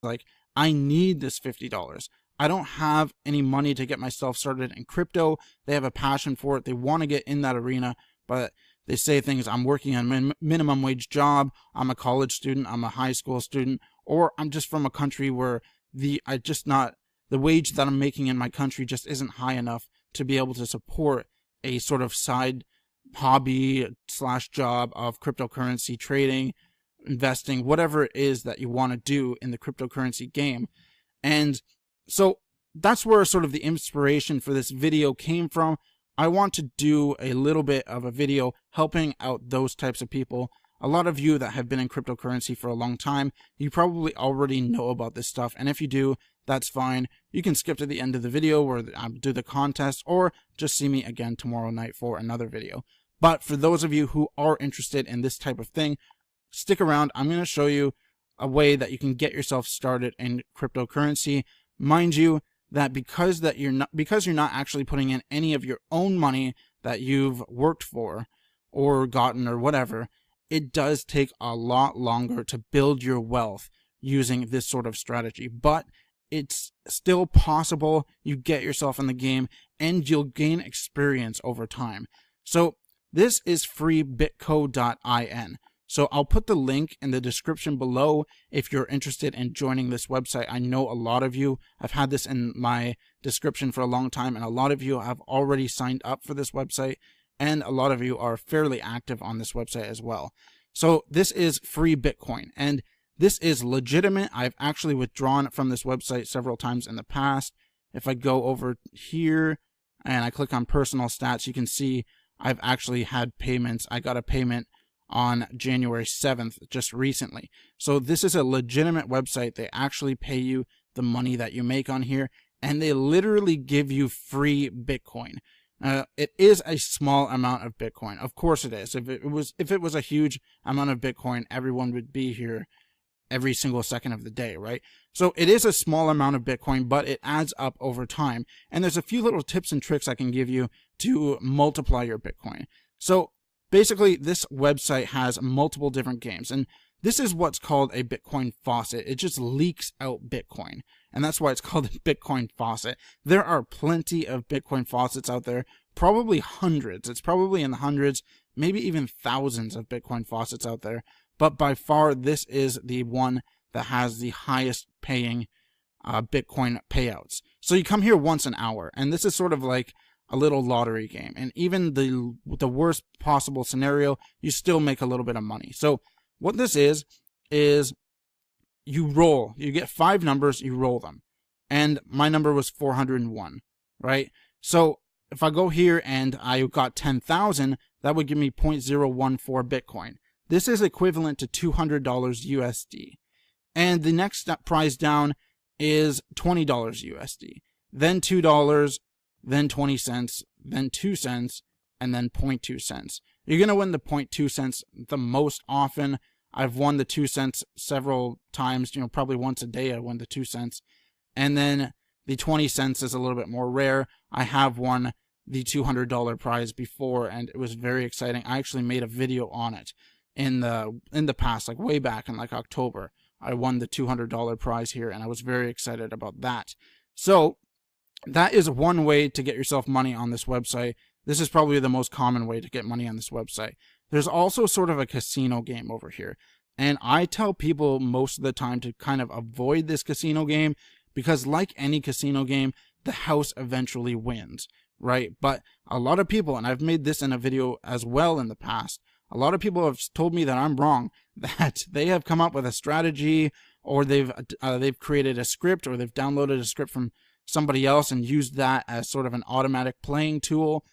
like, I need this $50. I don't have any money to get myself started in crypto. They have a passion for it. They want to get in that arena, but they say things, I'm working on a minimum wage job, I'm a college student, I'm a high school student, or I'm just from a country where the wage that I'm making in my country just isn't high enough to be able to support a sort of side hobby slash job of cryptocurrency trading, investing, whatever it is that you want to do in the cryptocurrency game. And so that's where sort of the inspiration for this video came from. I want to do a little bit of a video helping out those types of people. A lot of you that have been in cryptocurrency for a long time, you probably already know about this stuff. And if you do, that's fine. You can skip to the end of the video where I do the contest, or just see me again tomorrow night for another video. But for those of you who are interested in this type of thing, stick around. I'm going to show you a way that you can get yourself started in cryptocurrency. Mind you, that because you're not actually putting in any of your own money that you've worked for or gotten or whatever, it does take a lot longer to build your wealth using this sort of strategy. But it's still possible. You get yourself in the game and you'll gain experience over time. So this is freebitco.in. So I'll put the link in the description below if you're interested in joining this website. I know a lot of you, I've had this in my description for a long time, and a lot of you have already signed up for this website, and a lot of you are fairly active on this website as well. So this is free Bitcoin, and this is legitimate. I've actually withdrawn from this website several times in the past. If I go over here and I click on personal stats, you can see I've actually had payments. I got a payment on January 7th, just recently. So this is a legitimate website. They actually pay you the money that you make on here, and they literally give you free Bitcoin. It is a small amount of Bitcoin. Of course it is. If it was a huge amount of Bitcoin, everyone would be here every single second of the day, right? So it is a small amount of Bitcoin, but it adds up over time. And there's a few little tips and tricks I can give you to multiply your Bitcoin. So basically, this website has multiple different games, and this is what's called a Bitcoin faucet. It just leaks out Bitcoin, and that's why it's called a Bitcoin faucet. There are plenty of Bitcoin faucets out there, probably hundreds. It's probably in the hundreds, maybe even thousands of Bitcoin faucets out there, but by far, this is the one that has the highest paying Bitcoin payouts. So you come here once an hour, and this is sort of like a little lottery game, and even the worst possible scenario, you still make a little bit of money. So what this is you roll. You get 5 numbers, you roll them, and my number was 401, right? So if I go here and I got 10,000, that would give me 0.014 Bitcoin. This is equivalent to $200 USD. And the next prize down is $20 USD, then $2, then 20 cents, then 2 cents, and then 0.2 cents. You're going to win the 0.2 cents the most often. I've won the 2 cents several times, probably once a day I win the 2 cents. And then the 20 cents is a little bit more rare. I have won the $200 prize before, and it was very exciting. I actually made a video on it in the past, like way back in like October. I won the $200 prize here, and I was very excited about that. So that is one way to get yourself money on this website. This is probably the most common way to get money on this website. There's also sort of a casino game over here. And I tell people most of the time to kind of avoid this casino game because, like any casino game, the house eventually wins, right? But a lot of people, and I've made this in a video as well in the past, a lot of people have told me that I'm wrong, that they have come up with a strategy, or they've created a script, or they've downloaded a script from somebody else and used that as sort of an automatic playing tool,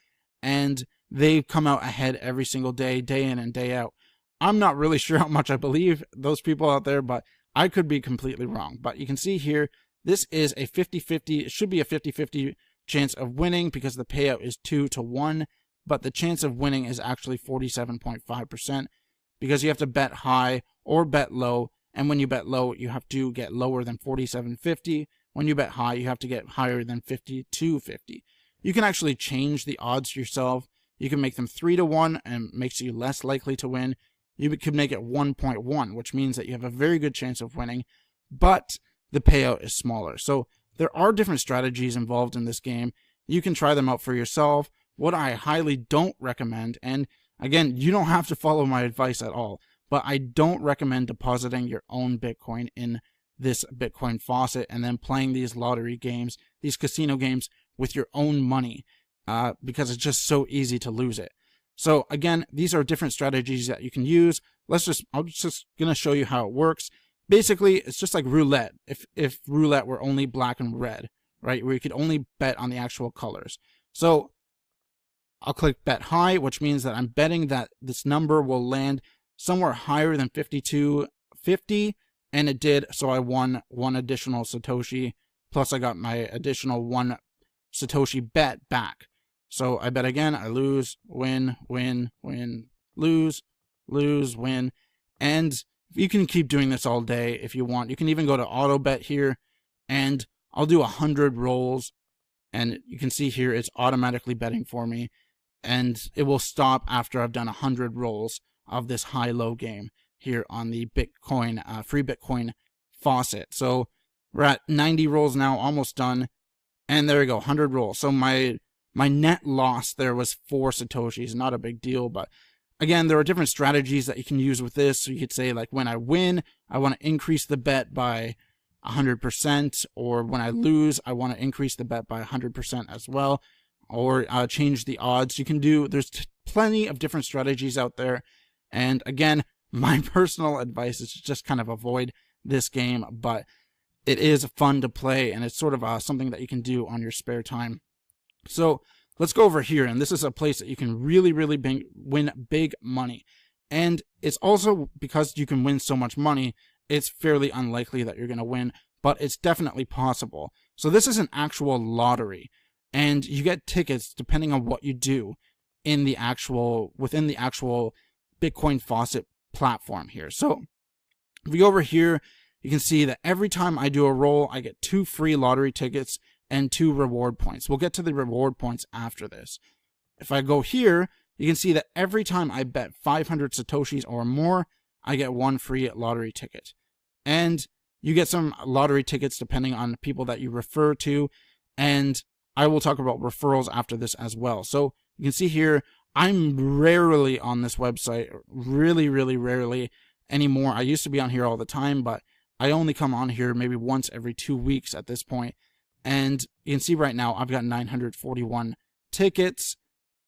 and they've come out ahead every single day, day in and day out. I'm not really sure how much I believe those people out there, but I could be completely wrong. But you can see here, this is a 50-50, it should be a 50-50 chance of winning because the payout is 2 to 1, but the chance of winning is actually 47.5% because you have to bet high or bet low, and when you bet low, you have to get lower than 47.50. When you bet high, you have to get higher than 52.50. You can actually change the odds yourself. You can make them 3 to 1 and makes you less likely to win. You could make it 1.1, which means that you have a very good chance of winning. But the payout is smaller. So there are different strategies involved in this game. You can try them out for yourself. What I highly don't recommend, and again, you don't have to follow my advice at all, but I don't recommend depositing your own Bitcoin in this Bitcoin faucet and then playing these lottery games, these casino games with your own money, because it's just so easy to lose it. So again, these are different strategies that you can use. I'm just gonna show you how it works. Basically, it's just like roulette. If roulette were only black and red, right, where you could only bet on the actual colors. So I'll click bet high, which means that I'm betting that this number will land somewhere higher than 5250, and it did. So I won 1 additional Satoshi, plus I got my additional 1 Satoshi bet back. So I bet again, I lose, win, win, win, lose, lose, win. And you can keep doing this all day if you want. You can even go to auto bet here, and I'll do 100 rolls, and you can see here it's automatically betting for me, and it will stop after I've done 100 rolls of this high-low game here on the Bitcoin free Bitcoin faucet. So we're at 90 rolls now, almost done, and there we go, 100 rolls. So my net loss there was 4 Satoshis, not a big deal, but again, there are different strategies that you can use with this. So you could say, like, when I win, I want to increase the bet by 100%, or when I lose, I want to increase the bet by 100% as well, or change the odds. You can do, there's plenty of different strategies out there. And again, my personal advice is to just kind of avoid this game, but it is fun to play, and it's sort of something that you can do on your spare time. So let's go over here, and this is a place that you can really win big money. And it's also, because you can win so much money, it's fairly unlikely that you're going to win, but it's definitely possible. So this is an actual lottery, and you get tickets depending on what you do in the within the actual Bitcoin faucet platform here. So if we go over here, you can see that every time I do a roll, I get 2 free lottery tickets and 2 reward points. We'll get to the reward points after this. If I go here, you can see that every time I bet 500 Satoshis or more, I get 1 free lottery ticket. And you get some lottery tickets depending on the people that you refer to, and I will talk about referrals after this as well. So you can see here, I'm rarely on this website, really rarely anymore. I used to be on here all the time, but I only come on here maybe once every 2 weeks at this point. And you can see right now I've got 941 tickets,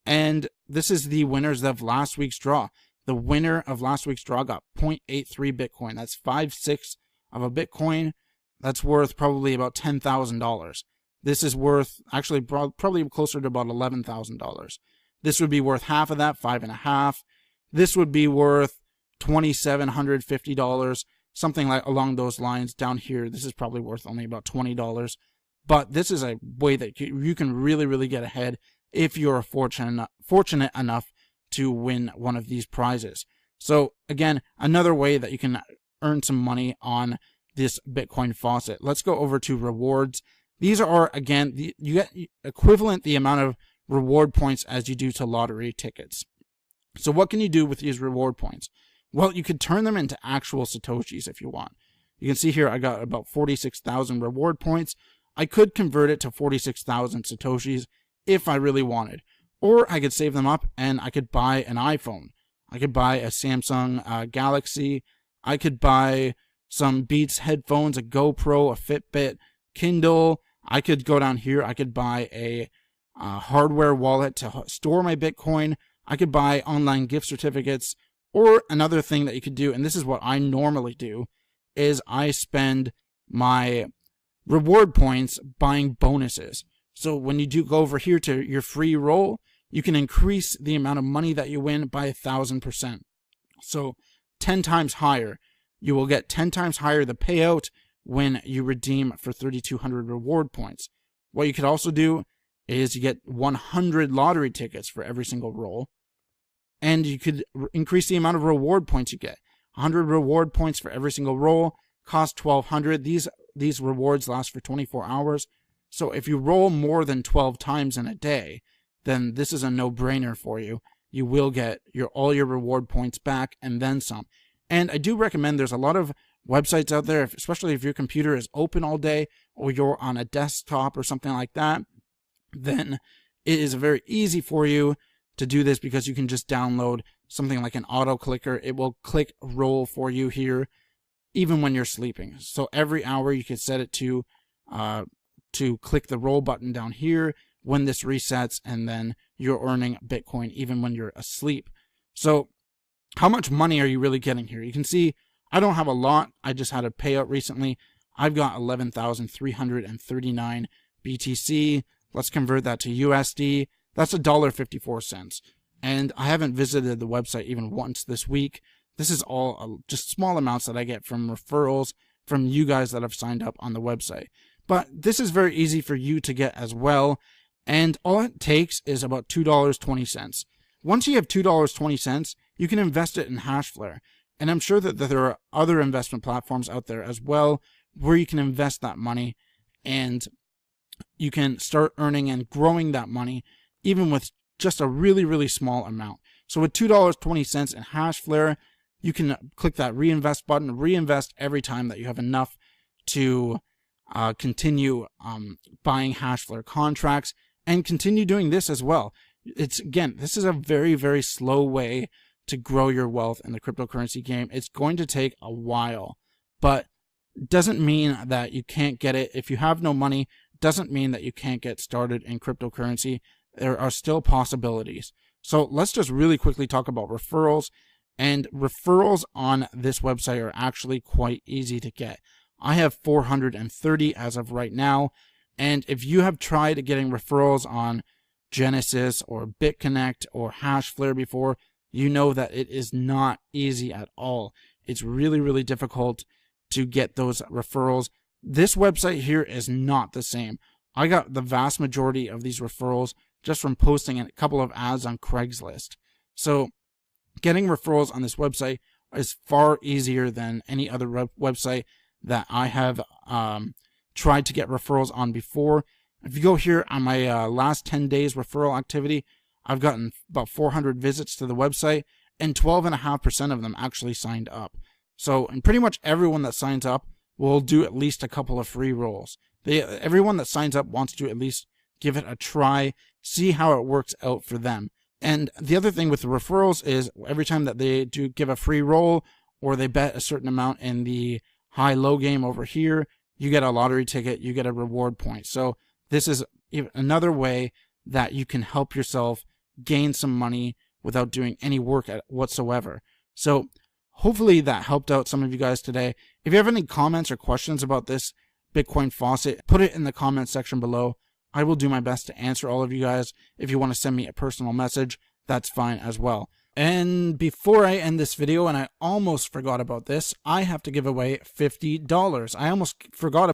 and this is the winners of last week's draw. The winner of last week's draw got 0.83 Bitcoin. That's 5/6 of a Bitcoin. That's worth probably about $10,000. This is worth actually probably closer to about $11,000. This would be worth half of that, 5.5. This would be worth $2,750, something like along those lines. Down here, this is probably worth only about $20. But this is a way that you can really get ahead if you're fortunate enough to win one of these prizes. So again, another way that you can earn some money on this Bitcoin faucet. Let's go over to rewards. These are, again, you get equivalent the amount of reward points as you do to lottery tickets. So what can you do with these reward points? Well, you could turn them into actual Satoshis if you want. You can see here I got about 46,000 reward points. I could convert it to 46,000 Satoshis if I really wanted. Or I could save them up and I could buy an iPhone. I could buy a Samsung Galaxy. I could buy some Beats headphones, a GoPro, a Fitbit, Kindle. I could go down here. I could buy a hardware wallet to store my Bitcoin. I could buy online gift certificates. Or another thing that you could do, and this is what I normally do, is I spend my reward points buying bonuses. So when you do go over here to your free roll, you can increase the amount of money that you win by 1,000%. So 10 times higher. You will get 10 times higher the payout when you redeem for 3,200 reward points. What you could also do is you get 100 lottery tickets for every single roll. And you could increase the amount of reward points you get. 100 reward points for every single roll cost 1,200. These rewards last for 24 hours. So if you roll more than 12 times in a day, then this is a no-brainer for you. You will get all your reward points back and then some. And I do recommend, there's a lot of websites out there, especially if your computer is open all day or you're on a desktop or something like that, then it is very easy for you to do this because you can just download something like an auto clicker. It will click roll for you here even when you're sleeping. So every hour you can set it to click the roll button down here when this resets, and then you're earning Bitcoin even when you're asleep. So how much money are you really getting here? You can see I don't have a lot. I just had a payout recently. I've got 11,339 BTC. Let's convert that to USD. That's $1.54. And I haven't visited the website even once this week. This is all just small amounts that I get from referrals from you guys that have signed up on the website. But this is very easy for you to get as well. And all it takes is about $2.20. Once you have $2.20, you can invest it in Hashflare. And I'm sure that there are other investment platforms out there as well where you can invest that money and you can start earning and growing that money even with just a really, really small amount. So with $2.20 in Hashflare, you can click that reinvest button, reinvest every time that you have enough to continue buying Hashflare contracts and continue doing this as well. Again, this is a very, very slow way to grow your wealth in the cryptocurrency game. It's going to take a while, but it doesn't mean that you can't get it. If you have no money, it doesn't mean that you can't get started in cryptocurrency. There are still possibilities. So let's just really quickly talk about referrals. And referrals on this website are actually quite easy to get. I have 430 as of right now. And if you have tried getting referrals on Genesis or BitConnect or Hashflare before, you know that it is not easy at all. It's really, really difficult to get those referrals. This website here is not the same. I got the vast majority of these referrals just from posting a couple of ads on Craigslist. So getting referrals on this website is far easier than any other website that I have tried to get referrals on before. If you go here on my last 10 days referral activity, I've gotten about 400 visits to the website, and 12.5% of them actually signed up. So, and pretty much everyone that signs up will do at least a couple of free rolls. Everyone that signs up wants to at least give it a try, see how it works out for them. And the other thing with the referrals is every time that they do give a free roll or they bet a certain amount in the high-low game over here, you get a lottery ticket, you get a reward point. So this is another way that you can help yourself gain some money without doing any work whatsoever. So hopefully that helped out some of you guys today. If you have any comments or questions about this Bitcoin faucet, put it in the comment section below. I will do my best to answer all of you guys. If you want to send me a personal message, that's fine as well. And before I end this video, and I almost forgot about this, I have to give away $50. I almost forgot